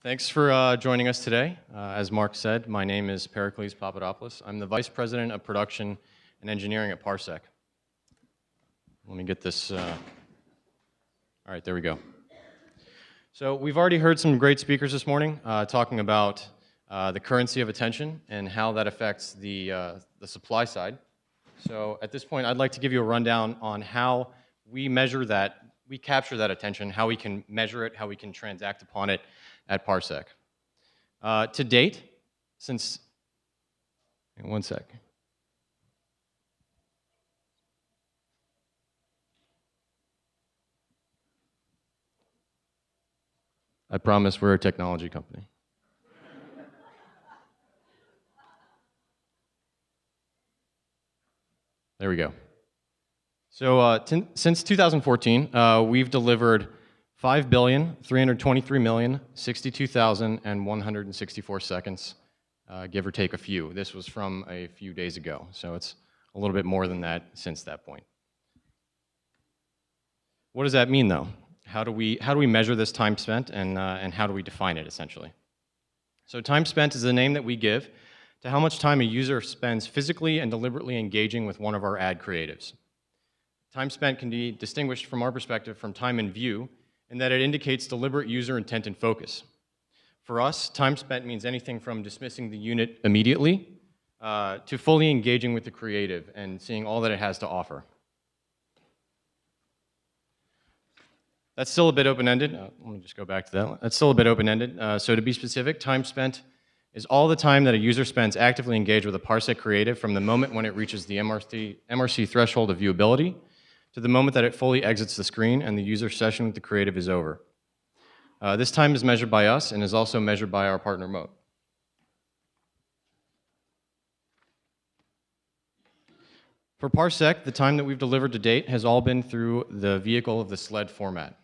Thanks for joining us today. As Mark said, my name is Papadopoulos. I'm the Vice President of Production and Engineering at Parsec. Let me get this. All right, there we go. So we've already heard some great speakers this morning talking about the currency of attention and how that affects the supply side. So at this point, I'd like to give you a rundown on how we measure that, we capture that attention, how we can measure it, how we can transact upon it at Parsec. To date, since, one sec. I promise we're a technology company. There we go. So since 2014, we've delivered 5,323,062,164 seconds, give or take a few. This was from a few days ago, so it's a little bit more than that since that point. What does that mean, though? How do we measure this time spent, and how do we define it, essentially? So time spent is the name that we give to how much time a user spends physically and deliberately engaging with one of our ad creatives. Time spent can be distinguished from our perspective from time in view, in that it indicates deliberate user intent and focus. For us, time spent means anything from dismissing the unit immediately to fully engaging with the creative and seeing all that it has to offer. That's still a bit open-ended. Let me just go back to that. That's still a bit open-ended. So to be specific, time spent is all the time that a user spends actively engaged with a Parsec creative from the moment when it reaches the MRC threshold of viewability to the moment that it fully exits the screen and the user session with the creative is over. This time is measured by us and is also measured by our partner Moat. For Parsec, the time that we've delivered to date has all been through the vehicle of the SLED format.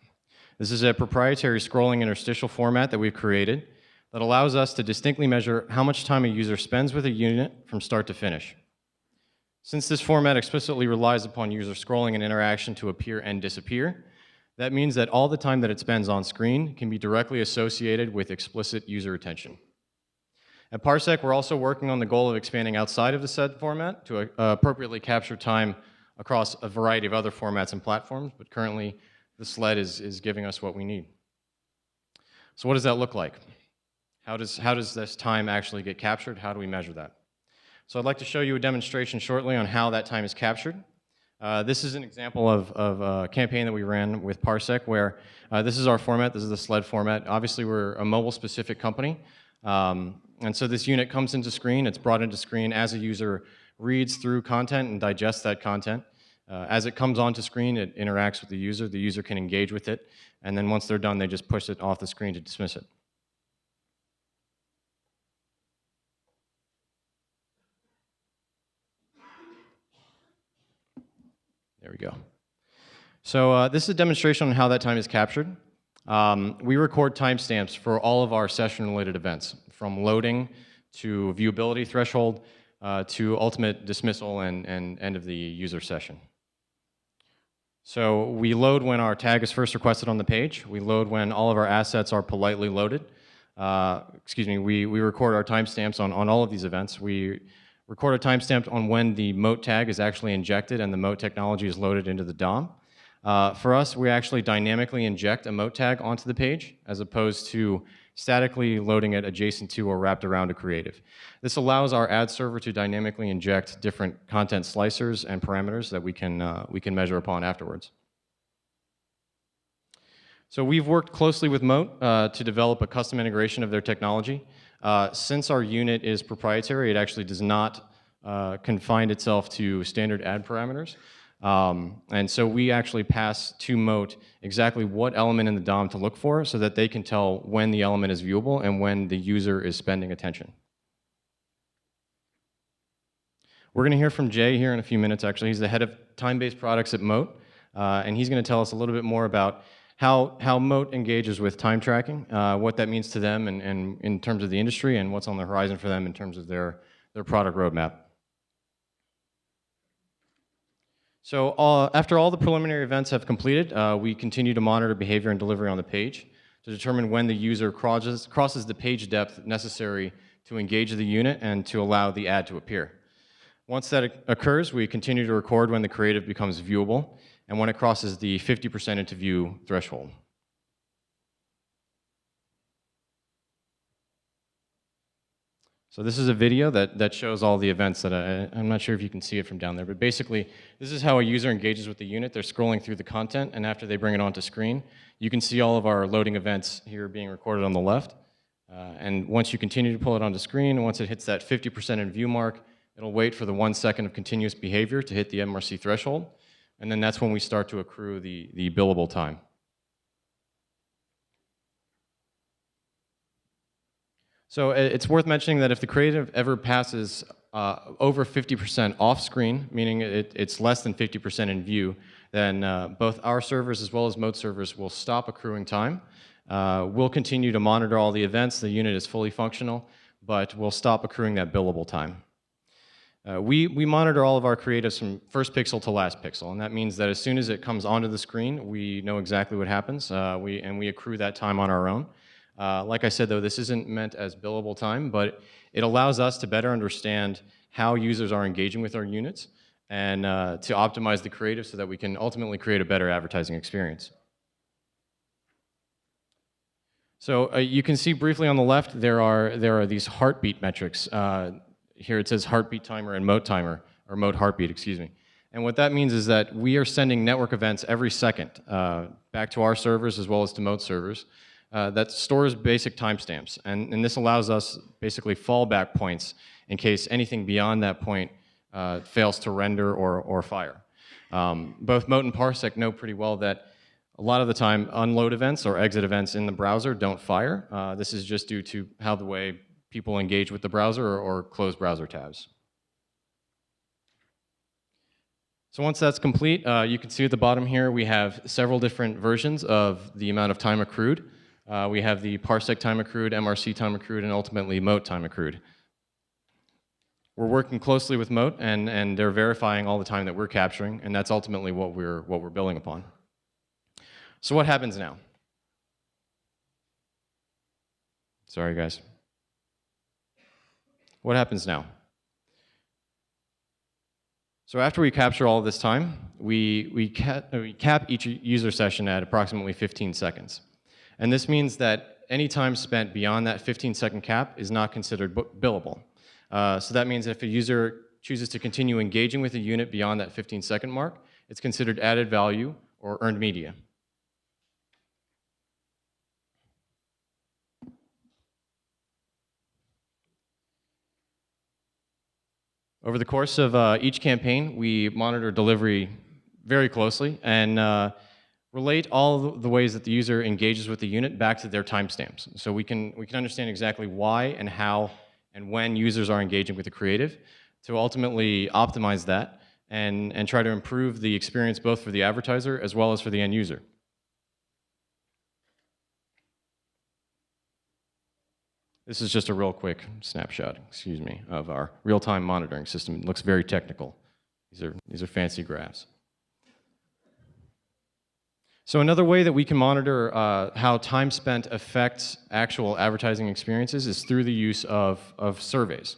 This is a proprietary scrolling interstitial format that we've created that allows us to distinctly measure how much time a user spends with a unit from start to finish. Since this format explicitly relies upon user scrolling and interaction to appear and disappear, that means that all the time that it spends on screen can be directly associated with explicit user attention. At Parsec, we're also working on the goal of expanding outside of the SLED format to appropriately capture time across a variety of other formats and platforms, but currently the SLED is giving us what we need. So what does that look like? How does this time actually get captured? How do we measure that? So I'd like to show you a demonstration shortly on how that time is captured. This is an example of a campaign that we ran with Parsec where this is our format, this is the SLED format. Obviously we're a mobile-specific company, and so this unit comes into screen, it's brought into screen as a user reads through content and digests that content. As it comes onto screen, it interacts with the user can engage with it, and then once they're done, they just push it off the screen to dismiss it. There we go. So this is a demonstration on how that time is captured. We record timestamps for all of our session-related events, from loading to viewability threshold to ultimate dismissal and end of the user session. So we load when our tag is first requested on the page. We load when all of our assets are politely loaded. We record our timestamps on all of these events. We record a timestamp on when the Moat tag is actually injected and the Moat technology is loaded into the DOM. For us, we actually dynamically inject a Moat tag onto the page as opposed to statically loading it adjacent to or wrapped around a creative. This allows our ad server to dynamically inject different content slicers and parameters that we can measure upon afterwards. So we've worked closely with Moat to develop a custom integration of their technology. Since our unit is proprietary, it actually does not confine itself to standard ad parameters. And so we actually pass to Moat exactly what element in the DOM to look for so that they can tell when the element is viewable and when the user is spending attention. We're going to hear from Jay here in a few minutes, actually. He's the head of time-based products at Moat, and he's going to tell us a little bit more about how Moat engages with time tracking, what that means to them and in terms of the industry, and what's on the horizon for them in terms of their product roadmap. So after all the preliminary events have completed, we continue to monitor behavior and delivery on the page. to determine when the user crosses the page depth necessary to engage the unit and to allow the ad to appear. Once that occurs, we continue to record when the creative becomes viewable and when it crosses the 50% into view threshold. So this is a video that shows all the events that I'm not sure if you can see it from down there, but basically this is how a user engages with the unit. They're scrolling through the content, and after they bring it onto screen, you can see all of our loading events here being recorded on the left. And once you continue to pull it onto screen, and once it hits that 50% in view mark, it'll wait for the 1 second of continuous behavior to hit the MRC threshold, and then that's when we start to accrue the billable time. So it's worth mentioning that if the creative ever passes over 50% off screen, meaning it's less than 50% in view, then both our servers as well as Moat servers will stop accruing time. We'll continue to monitor all the events. The unit is fully functional, but we'll stop accruing that billable time. We monitor all of our creatives from first pixel to last pixel, and that means that as soon as it comes onto the screen, we know exactly what happens, and we accrue that time on our own. Like I said, though, this isn't meant as billable time, but it allows us to better understand how users are engaging with our units and to optimize the creative so that we can ultimately create a better advertising experience. So you can see briefly on the left, there are these heartbeat metrics. Here it says heartbeat timer and Moat timer, or Moat heartbeat, excuse me. And what that means is that we are sending network events every second back to our servers as well as to Moat servers. That stores basic timestamps, and this allows us basically fallback points in case anything beyond that point fails to render or fire. Both Moat and Parsec know pretty well that a lot of the time unload events or exit events in the browser don't fire. This is just due to how the way people engage with the browser or close browser tabs. So once that's complete, you can see at the bottom here we have several different versions of the amount of time accrued. We have the Parsec time accrued, MRC time accrued, and ultimately Moat time accrued. We're working closely with Moat, and they're verifying all the time that we're capturing, and that's ultimately what we're building upon. So what happens now? Sorry, guys. What happens now? So after we capture all of this time, we cap each user session at approximately 15 seconds. And this means that any time spent beyond that 15-second cap is not considered billable. So that means if a user chooses to continue engaging with a unit beyond that 15-second mark, it's considered added value or earned media. Over the course of each campaign, we monitor delivery very closely and relate all the ways that the user engages with the unit back to their timestamps. So we can understand exactly why and how and when users are engaging with the creative to ultimately optimize that and try to improve the experience both for the advertiser as well as for the end user. This is just a real quick snapshot, excuse me, of our real-time monitoring system. It looks very technical. These are fancy graphs. So another way that we can monitor how time spent affects actual advertising experiences is through the use of surveys.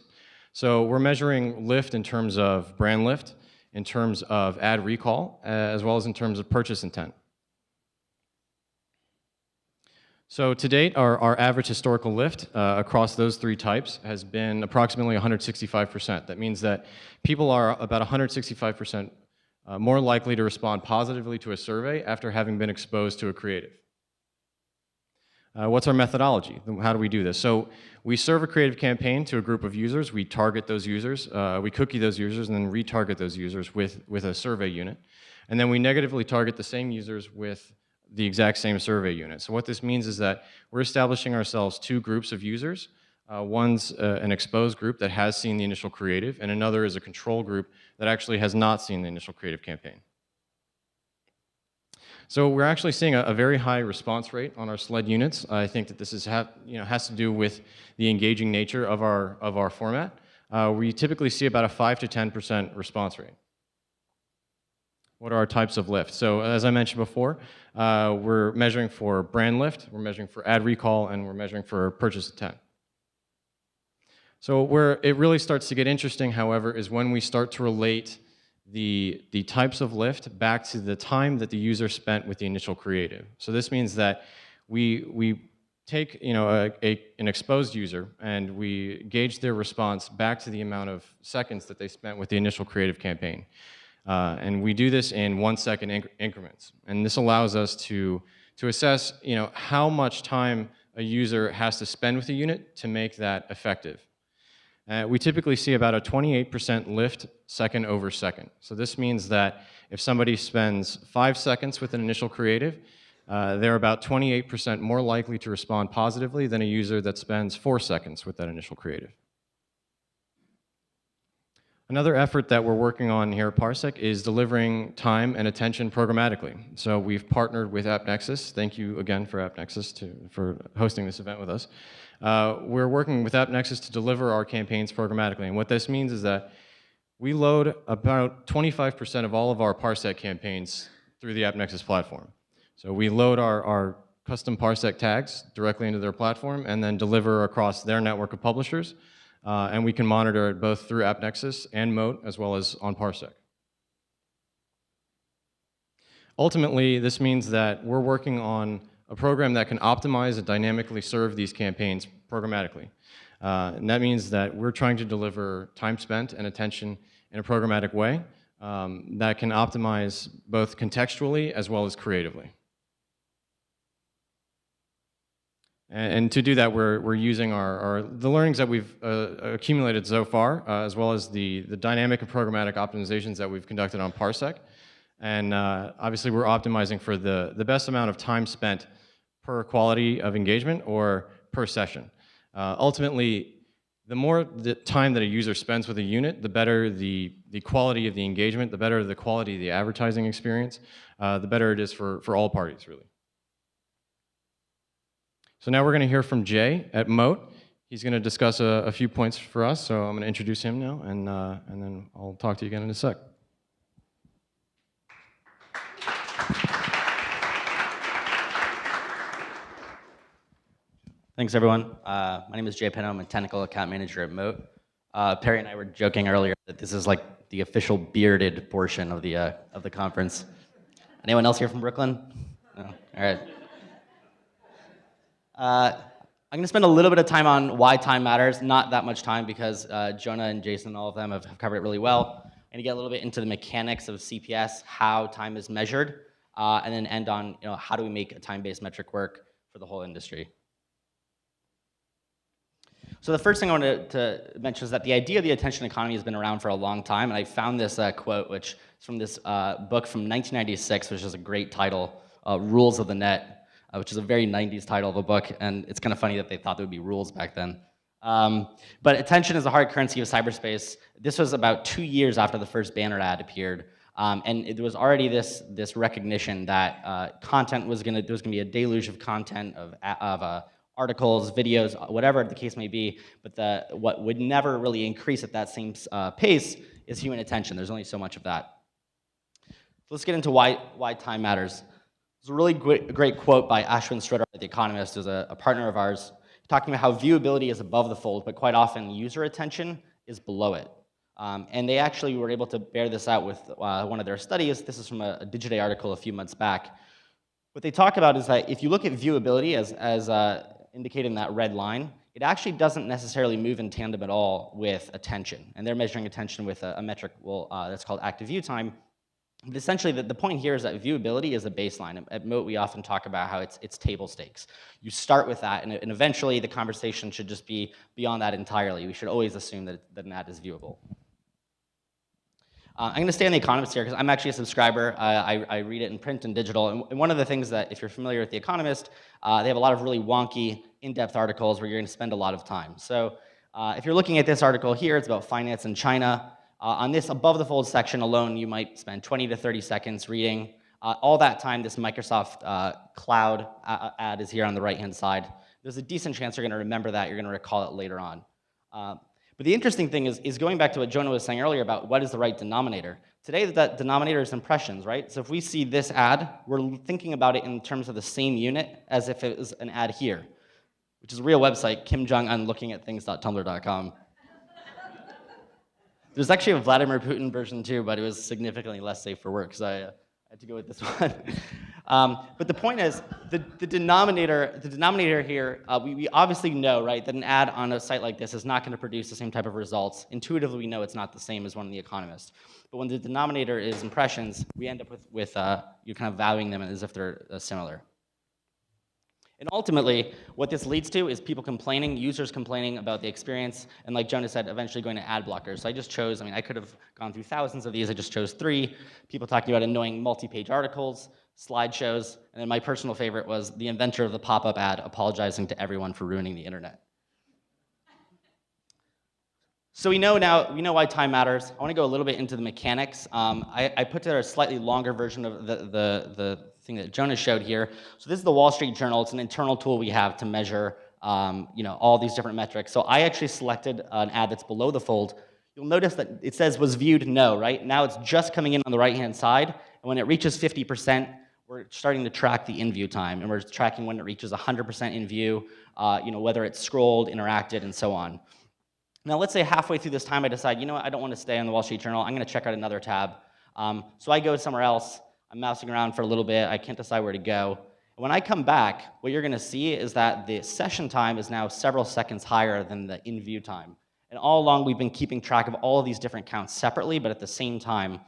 So we're measuring lift in terms of brand lift, in terms of ad recall, as well as in terms of purchase intent. So to date, our average historical lift across those three types has been approximately 165%. That means that people are about 165% more likely to respond positively to a survey after having been exposed to a creative. What's our methodology? How do we do this? So we serve a creative campaign to a group of users. We target those users. We cookie those users and then retarget those users with a survey unit. And then we negatively target the same users with the exact same survey unit. So what this means is that we're establishing ourselves two groups of users. One's an exposed group that has seen the initial creative, and another is a control group that actually has not seen the initial creative campaign. So we're actually seeing a very high response rate on our SLED units. I think that this has to do with the engaging nature of our format. We typically see about a 5 to 10% response rate. What are our types of lift? So as I mentioned before, we're measuring for brand lift, we're measuring for ad recall, and we're measuring for purchase intent. So where it really starts to get interesting, however, is when we start to relate the types of lift back to the time that the user spent with the initial creative. So this means that we take an exposed user and we gauge their response back to the amount of seconds that they spent with the initial creative campaign. And we do this in 1 second increments. And this allows us to assess how much time a user has to spend with a unit to make that effective. We typically see about a 28% lift second over second. So this means that if somebody spends 5 seconds with an initial creative, they're about 28% more likely to respond positively than a user that spends 4 seconds with that initial creative. Another effort that we're working on here at Parsec is delivering time and attention programmatically. So we've partnered with AppNexus. Thank you again for AppNexus for hosting this event with us. We're working with AppNexus to deliver our campaigns programmatically. And what this means is that we load about 25% of all of our Parsec campaigns through the AppNexus platform. So we load our custom Parsec tags directly into their platform and then deliver across their network of publishers. And we can monitor it both through AppNexus and Moat, as well as on Parsec. Ultimately, this means that we're working on a program that can optimize and dynamically serve these campaigns programmatically. And that means that we're trying to deliver time spent and attention in a programmatic way that can optimize both contextually as well as creatively. And to do that, we're using the learnings that we've accumulated so far, as well as the dynamic and programmatic optimizations that we've conducted on Parsec. And obviously, we're optimizing for the best amount of time spent per quality of engagement or per session. Ultimately, the more the time that a user spends with a unit, the better the quality of the engagement, the better the quality of the advertising experience, the better it is for all parties, really. So now we're going to hear from Jay at Moat. He's going to discuss a few points for us, so I'm going to introduce him now, and then I'll talk to you again in a sec. Thanks, everyone. My name is Jay Pinho. I'm a technical account manager at Moat. Perry and I were joking earlier that this is like the official bearded portion of the conference. Anyone else here from Brooklyn? No? All right. I'm going to spend a little bit of time on why time matters. Not that much time because Jonah and Jason, all of them, have covered it really well. I'm going to get a little bit into the mechanics of CPS, how time is measured, and then end on how do we make a time-based metric work for the whole industry. So the first thing I wanted to mention is that the idea of the attention economy has been around for a long time, and I found this quote, which is from this book from 1996, which is a great title, Rules of the Net, which is a very 90s title of a book, and it's kind of funny that they thought there would be rules back then. But attention is a hard currency of cyberspace. This was about 2 years after the first banner ad appeared, and there was already this recognition that there was going to be a deluge of content, of articles, videos, whatever the case may be, but what would never really increase at that same pace is human attention. There's only so much of that. So let's get into why time matters. There's a really great quote by Ashwin Sridhar, The Economist, who's a partner of ours, talking about how viewability is above the fold, but quite often user attention is below it. And they actually were able to bear this out with one of their studies. This is from a Digiday article a few months back. What they talk about is that if you look at viewability as indicated in that red line, it actually doesn't necessarily move in tandem at all with attention. And they're measuring attention with a metric that's called active view time. But essentially, the point here is that viewability is a baseline. At Moat, we often talk about how it's table stakes. You start with that, and eventually the conversation should just be beyond that entirely. We should always assume that an ad is viewable. I'm going to stay on The Economist here because I'm actually a subscriber. I read it in print and digital. And one of the things that, if you're familiar with The Economist, they have a lot of really wonky, in-depth articles where you're going to spend a lot of time. So if you're looking at this article here, it's about finance in China. On this above the fold section alone, you might spend 20 to 30 seconds reading. All that time, this Microsoft Cloud ad is here on the right-hand side. There's a decent chance you're going to remember that. You're going to recall it later on. But the interesting thing is going back to what Jonah was saying earlier about what is the right denominator. Today, that denominator is impressions, right? So if we see this ad, we're thinking about it in terms of the same unit as if it was an ad here, which is a real website, kimjongunlookingatthings.tumblr.com. There's actually a Vladimir Putin version too, but it was significantly less safe for work, so I had to go with this one. But the point is, the denominator here, we obviously know, right, that an ad on a site like this is not going to produce the same type of results. Intuitively, we know it's not the same as one in The Economist. But when the denominator is impressions, we end up with you're kind of valuing them as if they're similar. And ultimately, what this leads to is people complaining, users complaining about the experience, and like Jonah said, eventually going to ad blockers. So I just chose, I could have gone through thousands of these, I just chose 3. People talking about annoying multi-page articles, slideshows, and then my personal favorite was the inventor of the pop-up ad apologizing to everyone for ruining the internet. So we know why time matters. I want to go a little bit into the mechanics. I put together a slightly longer version of the thing that Jonah showed here. So this is the Wall Street Journal. It's an internal tool we have to measure all these different metrics. So I actually selected an ad that's below the fold. You'll notice that it says was viewed no, right? Now it's just coming in on the right-hand side. And when it reaches 50%, we're starting to track the in-view time. And we're tracking when it reaches 100% in view, whether it's scrolled, interacted, and so on. Now, let's say halfway through this time, I decide, I don't want to stay on the Wall Street Journal. I'm going to check out another tab. So I go somewhere else. I'm mousing around for a little bit. I can't decide where to go. And when I come back, what you're going to see is that the session time is now several seconds higher than the in-view time. And all along, we've been keeping track of all of these different counts separately, but at the same time.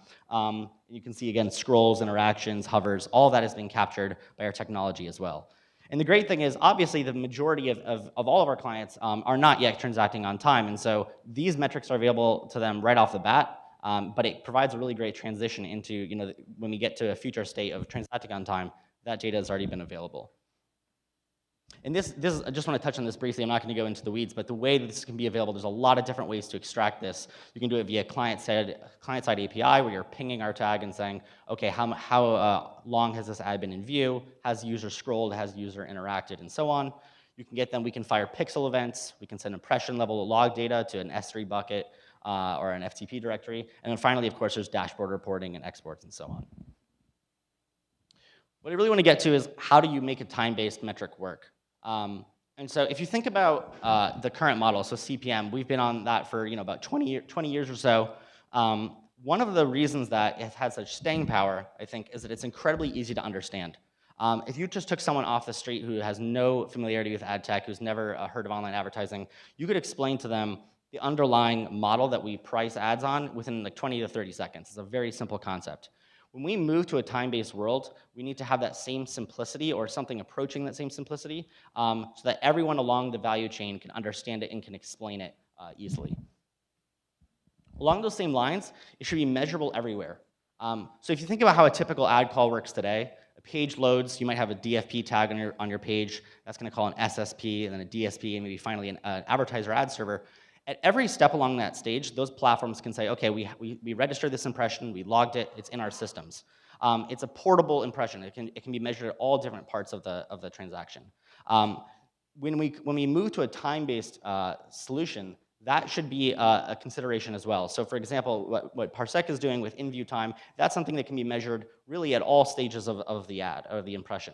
You can see, again, scrolls, interactions, hovers. All of that has been captured by our technology as well. And the great thing is, obviously, the majority of all of our clients are not yet transacting on time. And so these metrics are available to them right off the bat. But it provides a really great transition into, when we get to a future state of transacting on time, that data has already been available. And this I just want to touch on this briefly. I'm not going to go into the weeds, but the way that this can be available, there's a lot of different ways to extract this. You can do it via client-side API, where you're pinging our tag and saying, okay, how long has this ad been in view? Has the user scrolled? Has the user interacted? And so on. We can fire pixel events. We can send impression level log data to an S3 bucket or an FTP directory. And then finally, of course, there's dashboard reporting and exports and so on. What I really want to get to is, how do you make a time-based metric work? And so if you think about the current model, so CPM, we've been on that for about 20 years or so. One of the reasons that it has such staying power, I think, is that it's incredibly easy to understand. If you just took someone off the street who has no familiarity with ad tech, who's never heard of online advertising, you could explain to them the underlying model that we price ads on within like 20 to 30 seconds. It's a very simple concept. When we move to a time-based world, we need to have that same simplicity or something approaching that same simplicity so that everyone along the value chain can understand it and can explain it easily. Along those same lines, it should be measurable everywhere. So if you think about how a typical ad call works today, a page loads, you might have a DFP tag on your page. That's going to call an SSP, and then a DSP, and maybe finally an advertiser ad server. At every step along that stage, those platforms can say, okay, we registered this impression, we logged it, it's in our systems. It's a portable impression. It can be measured at all different parts of the transaction. When we move to a time-based solution, that should be a consideration as well. So for example, what Parsec is doing with in-view time, that's something that can be measured really at all stages of the ad, or the impression.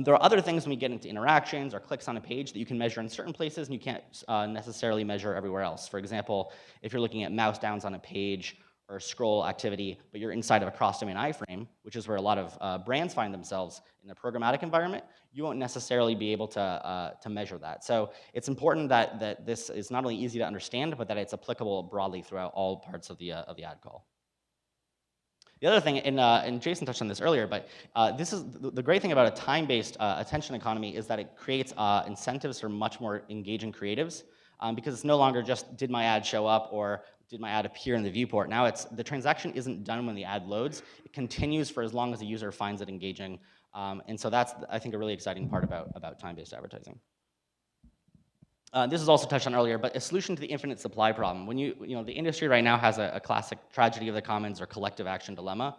There are other things when we get into interactions or clicks on a page that you can measure in certain places and you can't necessarily measure everywhere else. For example, if you're looking at mouse downs on a page or scroll activity, but you're inside of a cross-domain iframe, which is where a lot of brands find themselves in a programmatic environment, you won't necessarily be able to measure that. So it's important that this is not only easy to understand, but that it's applicable broadly throughout all parts of the ad call. The other thing, and Jason touched on this earlier, but this is the great thing about a time-based attention economy is that it creates incentives for much more engaging creatives because it's no longer just did my ad show up or did my ad appear in the viewport. Now the transaction isn't done when the ad loads. It continues for as long as the user finds it engaging. And so that's, I think, a really exciting part about time-based advertising. This is also touched on earlier, but a solution to the infinite supply problem. When the industry right now has a classic tragedy of the commons or collective action dilemma,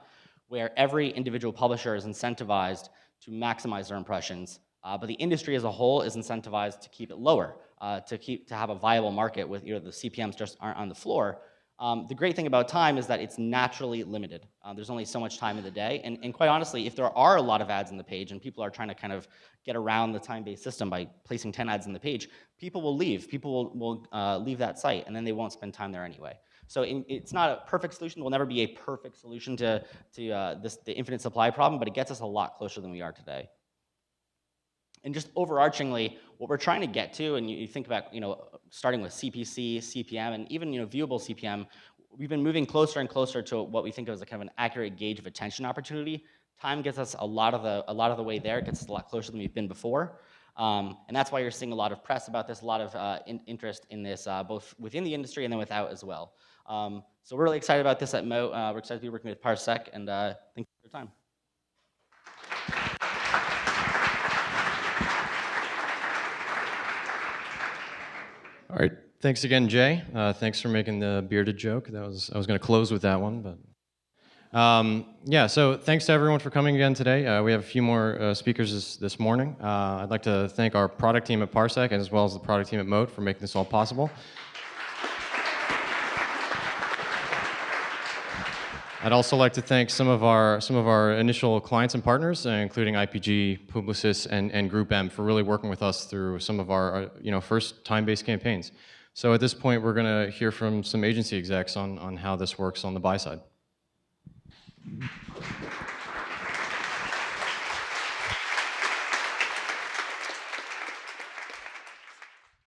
where every individual publisher is incentivized to maximize their impressions, but the industry as a whole is incentivized to keep it lower. to have a viable market with the CPMs just aren't on the floor. The great thing about time is that it's naturally limited. There's only so much time in the day, and quite honestly, if there are a lot of ads in the page and people are trying to kind of get around the time-based system by placing 10 ads in the page, people will leave. People will leave that site, and then they won't spend time there anyway. So it's not a perfect solution. It will never be a perfect solution to the infinite supply problem, but it gets us a lot closer than we are today. And just overarchingly, what we're trying to get to, and you think about, starting with CPC, CPM, and even, viewable CPM, we've been moving closer and closer to what we think of as a kind of an accurate gauge of attention opportunity. Time gets us a lot of the way there. It gets us a lot closer than we've been before. And that's why you're seeing a lot of press about this, a lot of interest in this, both within the industry and then without as well. So we're really excited about this at Moat. We're excited to be working with Parsec, and thank you for your time. All right. Thanks again, Jay. Thanks for making the bearded joke. I was going to close with that one, but yeah. So thanks to everyone for coming again today. We have a few more speakers this morning. I'd like to thank our product team at Parsec as well as the product team at Moat for making this all possible. I'd also like to thank some of our initial clients and partners, including IPG, Publicis, and Group M, for really working with us through some of our first time-based campaigns. So at this point, we're going to hear from some agency execs on how this works on the buy side.